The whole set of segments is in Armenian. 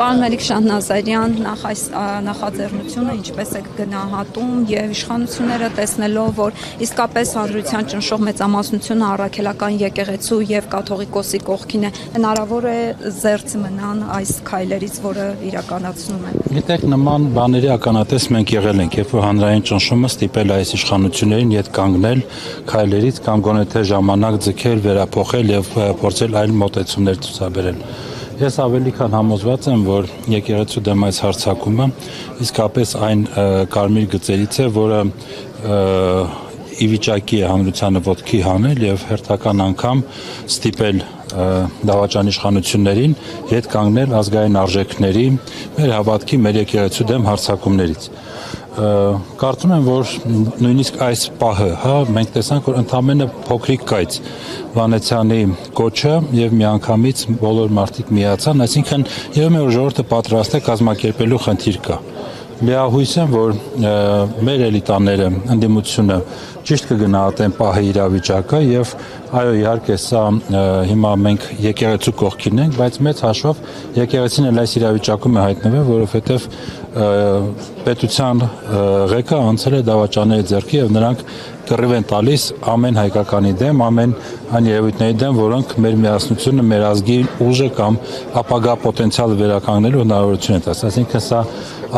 Պարոն Մելիք-Շահ Նազարյան, նախաձեռնությունը ինչպես է գնահատում եւ իշխանությունները տեսնելով, որ իսկապես հանրության ճնշող մեծամասնությունը առաքելական եկեղեցու եւ կաթողիկոսի կողքին է, հնարավոր է զերծ մնան այս քայլերից, որը իրականացնում են։ Գիտեք, նման բաների ականատես մենք եղել ենք, երբ որ հանրային ճնշումը ստիպել այս իշխանություններին իդ կանգնել քայլերից կամ գոնե թե ժամանակ ձգել, վերափոխել եւ փորձել այլ մոտեցումներ ցուցաբերել։ Ես ավելի քան համոզված եմ, որ եկեղեցու դեմ այս հարձակումը իսկապես այն կարմիր գծերից է, որը ի վիճակի է հանրությանը ոտքի հանել եւ հերթական անգամ ստիպել դավաճան իշխանություններին հետ կանգնել ազգային արժեքների, մեր հավատքի, մեր եկեղեցու դեմ հարձակումներից։ Կարծում եմ, որ նույնիսկ այս պահը, մենք տեսանք, որ ընդամենը փոքրիկ կայծ Վանեցյանի կոչը եւ միանգամից բոլոր մարդիկ միացան, այսինքն երևում է, որ ժողովուրդը պատրաստ է կազմակերպելու խնդիր կա։ Լիահույս եմ, որ մեր էլիտաները ընդդիմությունը ճիշտ կգնահատեն պահի իրավիճակը եւ այո, իհարկե սա հիմա մենք եկեղեցու կողքին ենք, բայց մեծ հաշվով եկեղեցին էլ այս իրավիճակում է հայտնվել, որովհետեւ պետության ղեկը անցել է դավաճանների ձեռքի եւ նրանք կռիվ են տալիս ամեն հայկականի դեմ, ամեն այն երևույթների դեմ, որոնք մեր միասնությունը, մեր ազգի ուժը կամ ապագա պոտենցիալը վերականգնելու հնարավորություն են տալիս։ Այսինքն սա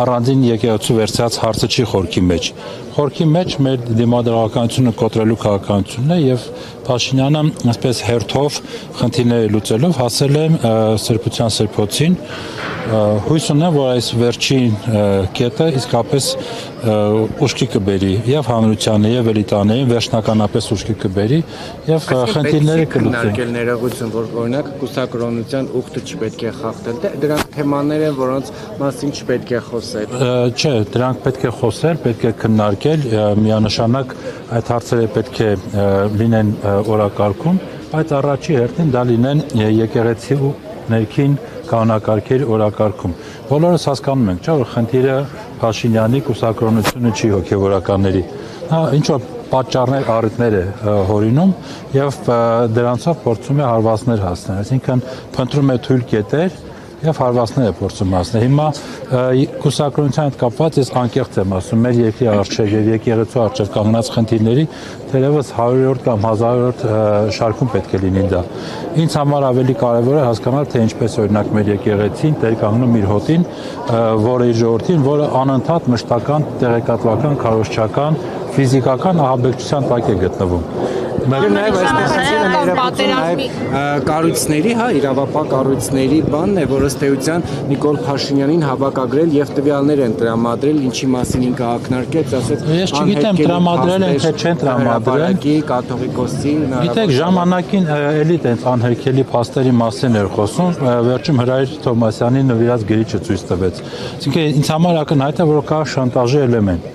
առանձին եկեղեցու վերցած հարցը չի խորքի մեջ։ Խորքի մեջ մեր դիմադրականությունը կոտրելու քաղաքականությունն է եւ Փաշինյանը այսպես հերթով խնդիրները լուծելով հասել է սրբության սրբոցին։ Հույս ունեմ, որ այս վերջին կետը իսկապես ուշքի կբերի եւ հանրությանը եւ էլիտաներին վերջնականապես ուշքի կբերի եւ խնդիրները կլուծեն։ Ներողություն, որ օրինակ կուսակրոնության ուխտը չպետք է խախտել, դրանք թեմաներ են, որոնց մասին չպետք է խոսել։ Չէ, դրանք պետք է խոսել, պետք է քննարկել, միանշանակ այդ հարցերը պետք է լինեն օրակարգում, բայց առաջի հերթին դա լինեն եկեղեցի ու ներքին կանոնակարգերի օրակարգում։ Բոլորս հասկանում ենք, չէ՞, որ խնդիրը Փաշինյանի կուսակրոնությունը չի հոգևորականների։ Ինչ որ պատճառներ, առիթներ է հորինում եւ դրանցով փորձում է հարվածներ հասնել։ Այսինքն փնտրում է թույլ կետեր եւ հարվածներ է փորձում հասնել։ Հիմա կուսակրոնության հետ կապված ես անկեղծ եմ ասում, մեր երկրի արժեք եւ եկեղեցու արժեք կանգնած խնդիրների թերևս 100-րդ կամ 1000-րդ շարքում պետք է լինի դա։ Ինձ համար ավելի կարեւոր է հասկանալ, թե ինչպես օրինակ մեր եկեղեցին տեր կանգնում իր հոտին, որը իր ժողովրդին, որը անընդհատ մշտական, տեղեկատվական, քարոզչական, ֆիզիկական ահաբեկչության տակ է գտնվում։ Նաև կառույցների, իրավապահ կառույցների բանն է, որ ըստ էության Նիկոլ Փաշինյանին հավաքագրել եւ տվյալներ են տրամադրել, ինչի մասին ինքը ակնարկեց, ասեց։ Ես չգիտեմ տրամադրել են թե չեն տրամադրել։ Կաթողիկոսի Գիտեք, ժամանակին էլի տենց անհերքելի փաստերի մասին էր խոսում, վերջում Հրայր Թոմասյանի նվիրած գրիչը ցույց տվեց։ Այսինքն ինձ համար ակնհայտ է, որ կա շանտաժի էլեմենտ։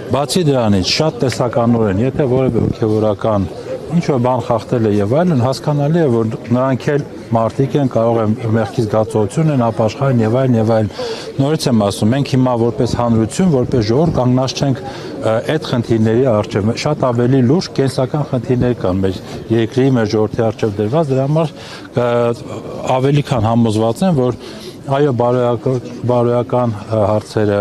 Բացի դրանից, շատ տեսականորեն, եթե որևէ հոգևորական ինչ-որ բան խախտել է եւ այլն, հասկանալի է, որ նրանք էլ մարդիկ են, կարող են մեղքի զգացողություն են, ապաշխարեն եւ այլն եւ այլն։ Նորից եմ ասում, մենք հիմա որպես հանրություն, որպես ժողովուրդ կանգնած չենք այդ խնդիրների առջև։ Շատ ավելի լուրջ կենսական խնդիրներ կան մեր երկրի, մեր ժողովրդի առջև դրված, դրա համար ավելի քան համոզված եմ, որ այո, բարոյական հարցերը,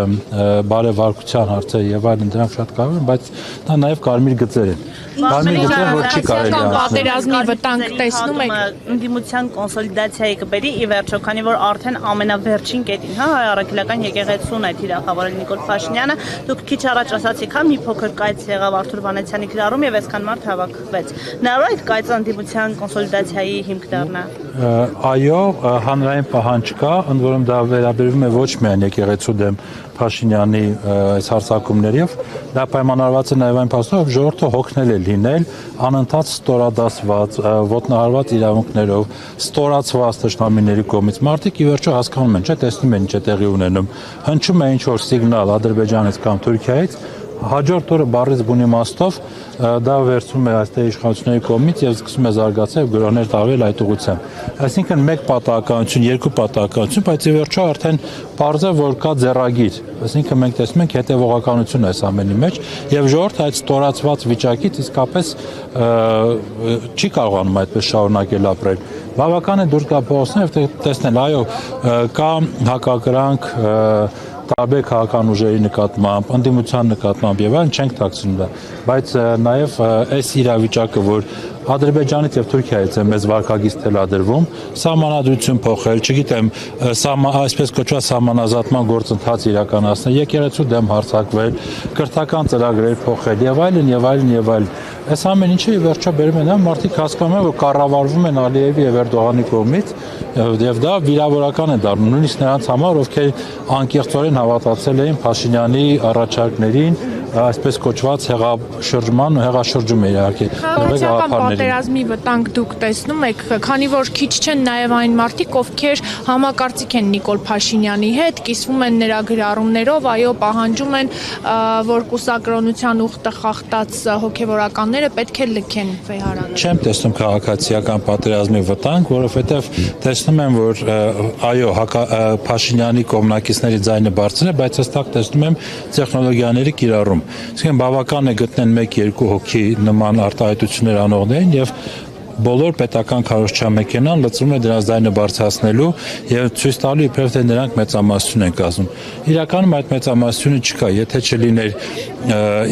բարեվարկության հարցերը եւ այլն դրանք շատ կարևոր են, բայց դա նաեւ կարմիր գծեր են։ Կարմիր գծեր, որ չի կարելի պատերազմի վտանգ տեսնում եք։ Ընդդիմության կոնսոլիդացիայի կբերի ի վերջո, քանի որ արդեն ամենավերջին կետին, առաքելական եկեղեցուն է թիրախավորել Նիկոլ Փաշինյանը։ Դուք քիչ առաջ ասացիք, մի փոքր կայծ եղավ Արթուր Վանեցյանի գրառում եւ այսքան մարդ հավաքվեց։ Հնարավոր է կայծ ընդդիմության կոնսոլիդացիայի հիմք դառնա։ Այո, հանրային պահանջ կա, ընդ որում դա վերաբերվում է ոչ միայն եկեղեցու դեմ Փաշինյանի այս հարձակումներով, դա պայմանավորված է նաև այն փաստով, որ ժողովուրդը հոգնել է լինել անընդհատ ստորադասված, ոտնահարված իրավունքներով, ստորացված թշնամիների կողմից։ Մարդիկ ի վերջո հասկանում են, չէ՞, տեսնում են ինչ է տեղի ունենում։ Հնչում է ինչ-որ սիգնալ Ադրբեջանից կամ Թուրքիայից, հաջորդ օրը բառից բուն իմաստով դա վերցվում է այստեղ իշխանությունների կողմից եւ սկսում է զարգացել եւ գրոհներ տարվել այդ ուղղությամբ։ Այսինքն մեկ պատահականություն, երկու պատահականություն, բայց ի վերջո արդեն պարզ է, որ կա ձեռագիր։ Այսինքն մենք տեսնում ենք հետեւողականություն այս ամենի մեջ եւ ժողովուրդը այդ ստորացված վիճակից իսկապես չի կարողանում այդպես շարունակել ապրել։ Բավական է դուրս գա փողոցներ եւ տեսնել, այո, կա հակակրանք տարբեր քաղաքական ուժերի նկատմամբ, ընդդիմության նկատմամբ եւ այլն չենք թաքցնում դա, բայց նաեւ այս իրավիճակը, որ Ադրբեջանից եւ Թուրքիայից է մեզ վարկագիծ թելադրվում, սահմանադրություն փոխել, չգիտեմ, այսպես կոչված սահմանազատման գործընթաց իրականացնել, եկեղեցու դեմ հարձակվել, կրթական ծրագրեր փոխել եւ այլն եւ այլն եւ այլն։ Այս ամեն ինչը ի վերջո բերում է նա մարդիկ հասկանում են, որ կառավարվում են Ալիևի եւ Էրդողանի կողմից եւ դա վիրավորական է դառնում նույնիսկ նրանց համար, ովքեր անկեղծորեն հավատացել էին Փաշինյանի առաջարկներին, այսպես կոչված հեղաշրջման ու հեղաշրջում է իհարկե Քաղաքական պատերազմի վտանգ դուք տեսնում եք, քանի որ քիչ չեն նաև այն մարդիկ, ովքեր համակարծիք են Նիկոլ Փաշինյանի հետ, կիսվում են նրա գրառումներով, այո, պահանջում են, որ կուսակրոնության ուխտը խախտած հոգևորականները պետք է լքեն վեհարանը։ Չեմ տեսնում քաղաքացիական պատերազմի վտանգ, որովհետև տեսնում եմ, որ այո, Փաշինյանի կողմնակիցների ձայնը բարձր է, բայց հստակ տեսնում եմ տեխնոլոգիաների կիրառում։ Իսկ բավական է գտնեն 1-2 հոգի նման արտահայտություններ անողներին եւ բոլոր պետական քարոզչամեքենան լծվում է դրանց ձայնը բարձրացնելու եւ ցույց տալու իբրև թե նրանք մեծամասնություն են կազմում։ Իրականում այդ մեծամասնությունը չկա,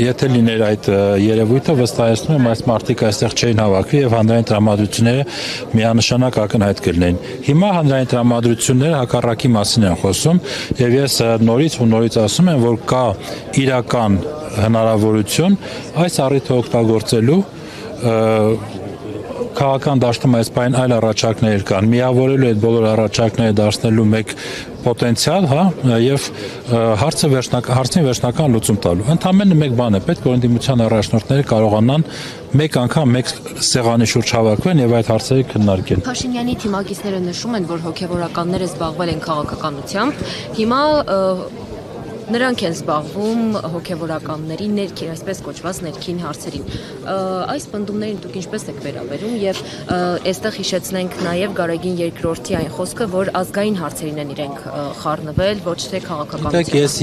եթե լիներ այդ երևույթը, վստահեցնում եմ այս մարդիկ այստեղ չէին հավաքվի եւ հանրային տրամադրությունները միանշանակ ակնհայտ կլինեին։ Հիմա հանրային տրամադրությունները հակառակի մասին են խոսում եւ ես նորից ասում եմ, որ կա իրական հնարավորություն այս առիթը օգտագործելու քաղաքական դաշտում այս բան այլ առաջարկներ կան, միավորելու այդ բոլոր առաջարկները դարձնելու մեկ պոտենցիալ, եւ հարցին վերջնական լուծում տալու։ Ընդամենը մեկ բան է պետք, որ ընդդիմության առաջնորդները կարողանան մեկ անգամ մեկ սեղանի շուրջ հավաքվեն եւ այդ հարցերը քննարկեն։ Փաշինյանի թիմակիցները նշում են, որ հոգեվորականները զբաղվել են քաղաքականությամբ, հիմա նրանք են զբաղվում հոգևորականների ներքին, այսպես կոչված ներքին հարցերին։ Այս պնդումներին դուք ինչպես եք վերաբերում եւ այստեղ հիշեցնենք նաեւ Գարեգին II-ի այն խոսքը, որ ազգային հարցերին են իրենք խառնվել, ոչ թե քաղաքականությամբ։ Դեք ես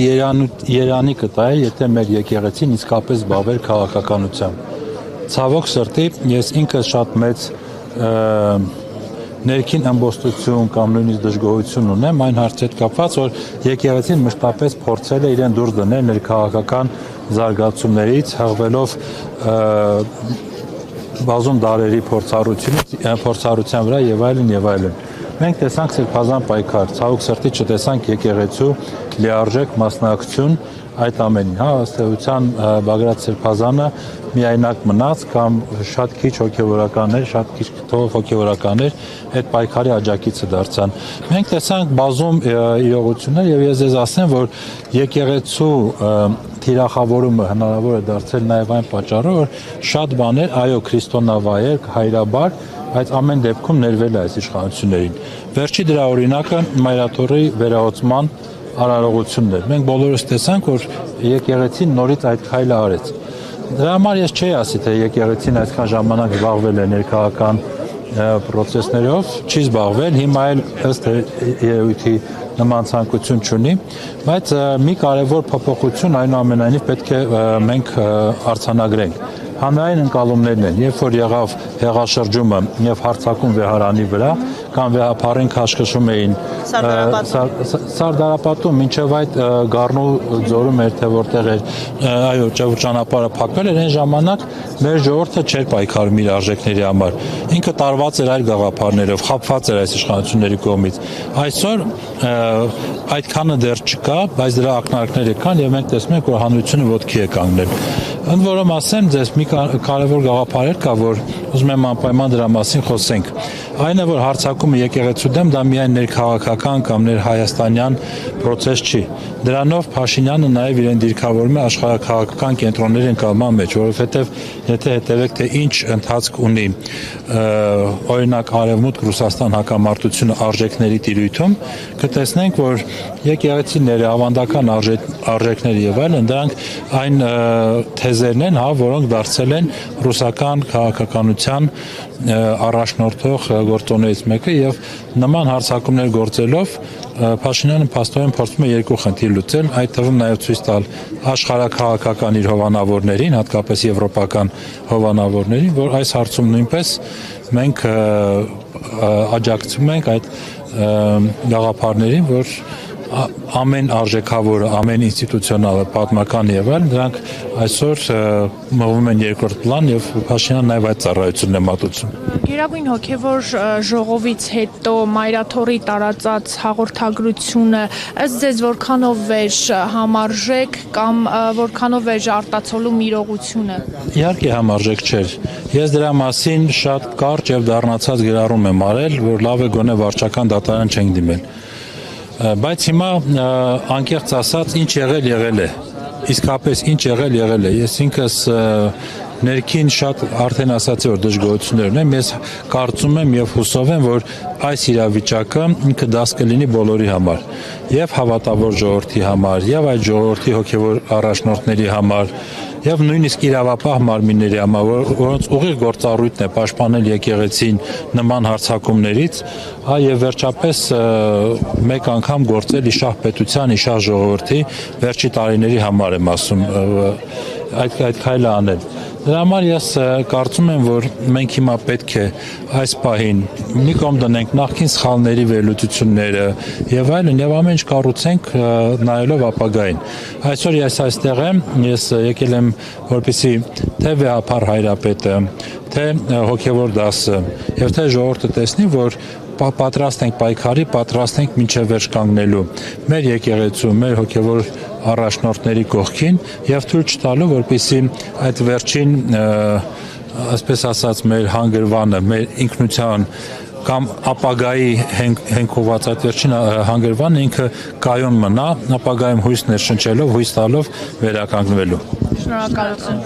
Երանի կտայի, եթե մեր եկեղեցին իսկապես զբաղվեր քաղաքականությամբ։ Ցավոք սրտի ես ինքս շատ մեծ ներքին ամբոստություն կամ նույնիսկ դժգոհություն ունեմ այն հարցի հետ կապված, որ եկեղեցին մշտապես փորձել է իրեն դուրս դնել ներքաղաքական զարգացումներից, հղվելով բազում դարերի փորձառության վրա եւ այլն եւ այլն։ Մենք տեսանք սրբազան պայքար, ցավոք սրտի չտեսանք եկեղեցու լիարժեք մասնակցություն այդ ամենին, ըստ էության Բագրատ Սրբազանը միայնակ մնաց կամ շատ քիչ հոգևորականներ, շատ քիչ հոգևորականներ այդ պայքարի աջակիցը դարձան։ Մենք տեսանք բազում իրողություններ եւ ես ասեմ, որ եկեղեցու թիրախավորումը հնարավոր է դարձել նաեւ այն պատճառով, որ շատ բաներ, այո, քրիստոնավայր, հայրաբար, բայց ամեն դեպքում ներվել է այս իշխանություններին։ Վերջի դրա օրինակը Մայրաթորի վերահոսման արարողությունն էր։ Մենք բոլորս տեսանք, որ եկեղեցին նորից այդ քայլը արեց։ Դրա համար ես չէի ասի, թե եկեղեցին այսքան ժամանակ զբաղվել է ներքաղաքական պրոցեսներով, չի զբաղվել, հիմա էլ ըստ երևույթի նման ցանկություն չունի, բայց մի կարևոր փոփոխություն այնուամենայնիվ պետք է մենք արձանագրենք։ Հանրային ընկալումներն են, երբ որ եղավ հեղաշրջումը եւ հարձակում վեհարանի վրա, կամ վեհապարին քաշքշում էին Սարդարապատում, մինչև այդ Գառնու ձորում էր, թե որտեղ էր, այո, ճանապարհը փակվել էր, այն ժամանակ մեր ժողովուրդը չէր պայքարում իր արժեքների համար։ Ինքը տարված էր այլ գաղափարներով, խաբված էր այս իշխանությունների կողմից։ Այսօր այդքանը դեռ չկա, բայց դրա ակնարկները կան եւ մենք տեսնում ենք, որ հանրությունը ոտքի է կանգնել։ Ընդ որում ասեմ ձեզ մի կարևոր գաղափար կա, որ ուզում եմ անպայման դրա մասին խոսենք։ Այն է, որ հարձակումը եկեղեցու դեմ դա միայն ներքաղաքական կամ ներհայաստանյան process չի։ Դրանով Փաշինյանը նաև իրեն դիրքավորում է աշխարհաքաղաքական կենտրոնների ընկալման մեջ, որովհետև եթե հետևեք թե ինչ ընթացք ունի օրինակ Արևմուտք Ռուսաստան հակամարտությունը արժեքների տիրույթում, կտեսնենք, որ եկեղեցիները, ավանդական արժեքները եւ այլն, դրանք այն թեզերն են, որոնք դարձել են ռուսական քաղաքականության պետության առաջնորդող գործոններից մեկը եւ նման հարձակումներ գործելով Փաշինյանը փաստորեն փորձում է երկու խնդիր լուծել, այդ թվում նաև ցույց տալ աշխարհաքաղաքական իր հովանավորներին, հատկապես եվրոպական հովանավորներին, որ այս հարցում նույնպես մենք աջակցում ենք այդ գաղափարներին, որ ամեն արժեքավորը, ամեն ինստիտուցիոնալը, պատմական եւ այլն, դրանք այսօր մղվում են երկրորդ պլան եւ Փաշինյանը նաեւ այդ ծառայությունն է մատուցում։ Գերագույն հոգևոր ժողովից հետո Մայրաթորի տարածած հաղորդագրությունը ըստ ձեզ որքանով էր համարժեք կամ որքանով էր արտացոլում իրողությունը։ Իհարկե համարժեք չէր։ Ես դրա մասին շատ կարճ եւ դառնացած գրառում եմ արել, որ լավ է գոնե վարչական դատարան չենք դիմել։ Բայց հիմա անկեղծ ասած ինչ եղել է, իսկապես ինչ եղել է, ես ինքս ներքին շատ արդեն ասացի, որ դժգոհություններ ունեմ, ես կարծում եմ եւ հուսով եմ, որ այս իրավիճակը ինքը դաս կլինի բոլորի համար, եւ հավատավոր ժողովրդի համար, եւ այդ ժողովրդի հոգեվոր առաջնորդների համար, եւ նույնիսկ իրավապահ մարմինների համար, որոնց ուղիղ գործառույթն է պաշտպանել եկեղեցին նման հարձակումներից, եւ վերջապես մեկ անգամ գործել իշահ պետության, իշահ ժողովրդի վերջի տարիների համար եմ ասում այդ քայլը անել։ Դրա համար ես կարծում եմ, որ մենք հիմա պետք է այս պահին մի կողմ դնենք նախկին սխալների վերլուծությունները եւ այլն եւ ամեն ինչ կառուցենք նայելով ապագային։ Այսօր ես այստեղ եմ, ես եկել եմ որպեսզի թե վեհապար հայրապետը, թե հոգևոր դասը եւ թե ժողովուրդը տեսնի, որ պատրաստ ենք պայքարի, պատրաստ ենք մինչև վերջ կանգնելու մեր եկեղեցու, մեր հոգևոր առաջնորդների կողքին եւ թույլ չտալու, որպեսզի այդ վերջին, այսպես ասած, մեր հանգրվանը, մեր ինքնության կամ ապագայի հենքված այդ վերջին հանգրվանը ինքը կայուն մնա, ապագայում հույս ներշնչելով, հույս տալով վերականգնվելու։ Շնորհակալություն։